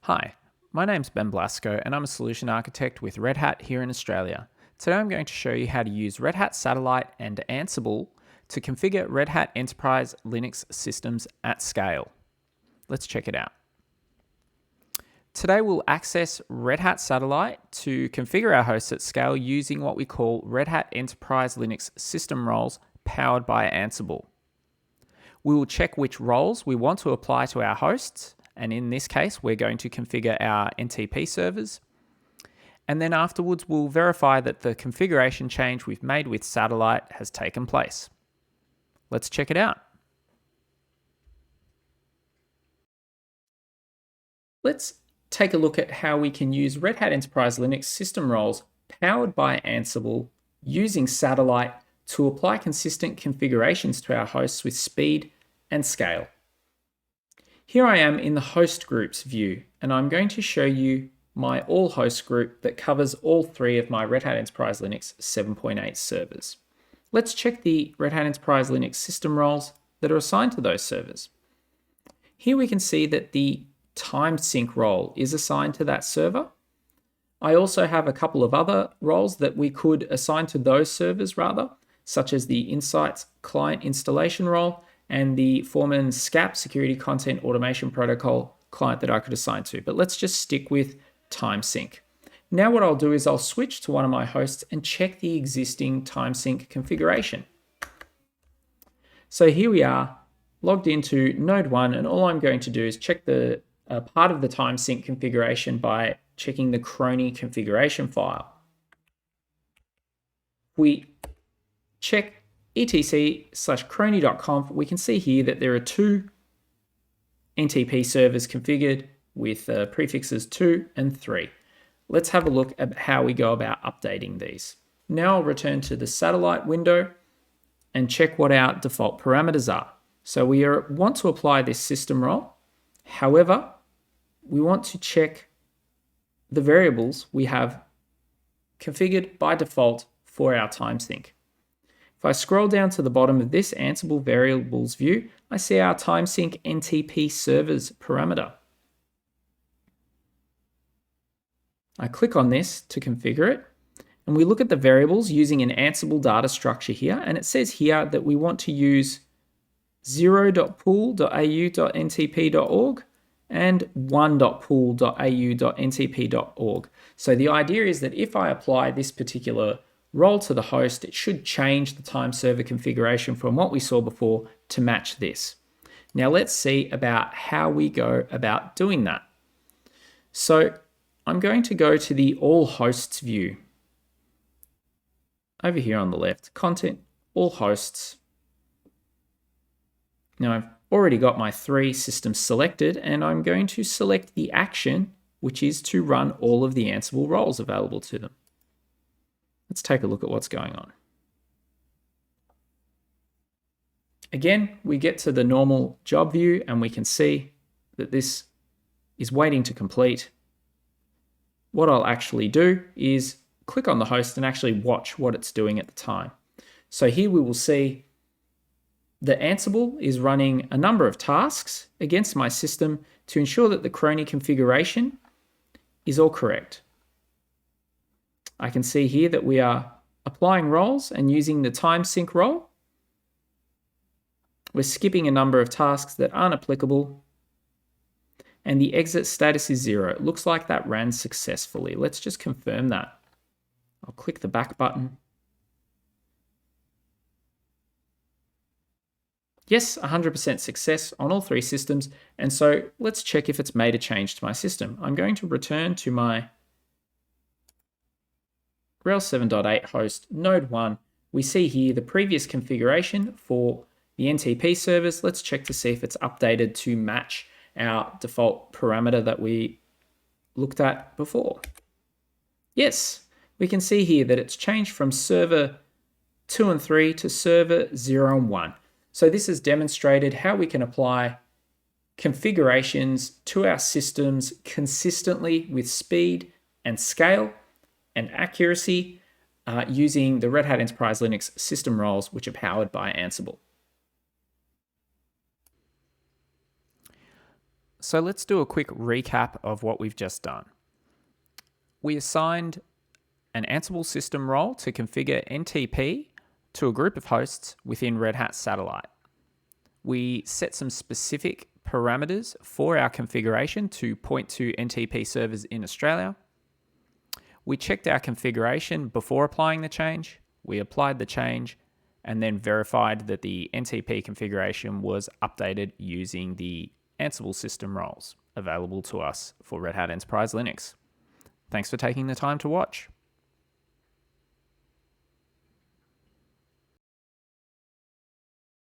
Hi, my name's Ben Blasco and I'm a solution architect with Red Hat here in Australia. Today I'm going to show you how to use Red Hat Satellite and Ansible to configure Red Hat Enterprise Linux systems at scale. Let's check it out. Today we'll access Red Hat Satellite to configure our hosts at scale using what we call Red Hat Enterprise Linux system roles powered by Ansible. We will check which roles we want to apply to our hosts, and in this case, we're going to configure our NTP servers. And then afterwards, we'll verify that the configuration change we've made with Satellite has taken place. Let's check it out. Let's take a look at how we can use Red Hat Enterprise Linux system roles powered by Ansible using Satellite to apply consistent configurations to our hosts with speed and scale. Here I am in the host groups view, and I'm going to show you my all host group that covers all three of my Red Hat Enterprise Linux 7.8 servers. Let's check the Red Hat Enterprise Linux system roles that are assigned to those servers. Here we can see that the time sync role is assigned to that server. I also have a couple of other roles that we could assign to those servers such as the Insights client installation role and the Foreman SCAP security content automation protocol client that I could assign to. But let's just stick with time sync. Now what I'll do is I'll switch to one of my hosts and check the existing time sync configuration. So here we are logged into node 1, and all I'm going to do is check the part of the time sync configuration by checking the crony configuration file. We check etc/crony.conf, we can see here that there are two NTP servers configured with prefixes 2 and 3. Let's have a look at how we go about updating these. Now I'll return to the Satellite window and check what our default parameters are. So we want to apply this system role. However, we want to check the variables we have configured by default for our time sync. If I scroll down to the bottom of this Ansible variables view, I see our time sync NTP servers parameter. I click on this to configure it, and we look at the variables using an Ansible data structure here, and it says here that we want to use 0.pool.au.ntp.org and 1.pool.au.ntp.org. So the idea is that if I apply this particular role to the host, it should change the time server configuration from what we saw before to match this. Now let's see about how we go about doing that. So I'm going to go to the all hosts view. Over here on the left, content, all hosts. Now I've already got my 3 systems selected, and I'm going to select the action, which is to run all of the Ansible roles available to them. Let's take a look at what's going on. Again, we get to the normal job view and we can see that this is waiting to complete. What I'll actually do is click on the host and actually watch what it's doing at the time. So here we will see that Ansible is running a number of tasks against my system to ensure that the crony configuration is all correct. I can see here that we are applying roles and using the time sync role. We're skipping a number of tasks that aren't applicable, and the exit status is 0. It looks like that ran successfully. Let's just confirm that. I'll click the back button. Yes, 100% success on all 3 systems, and so let's check if it's made a change to my system. I'm going to return to my RHEL 7.8 host node 1. We see here the previous configuration for the NTP servers. Let's check to see if it's updated to match our default parameter that we looked at before. Yes, we can see here that it's changed from server 2 and 3 to server 0 and 1. So this has demonstrated how we can apply configurations to our systems consistently with speed and scale and accuracy using the Red Hat Enterprise Linux system roles, which are powered by Ansible. So let's do a quick recap of what we've just done. We assigned an Ansible system role to configure NTP to a group of hosts within Red Hat Satellite. We set some specific parameters for our configuration to point to NTP servers in Australia. We checked our configuration before applying the change. We applied the change and then verified that the NTP configuration was updated using the Ansible system roles available to us for Red Hat Enterprise Linux. Thanks for taking the time to watch.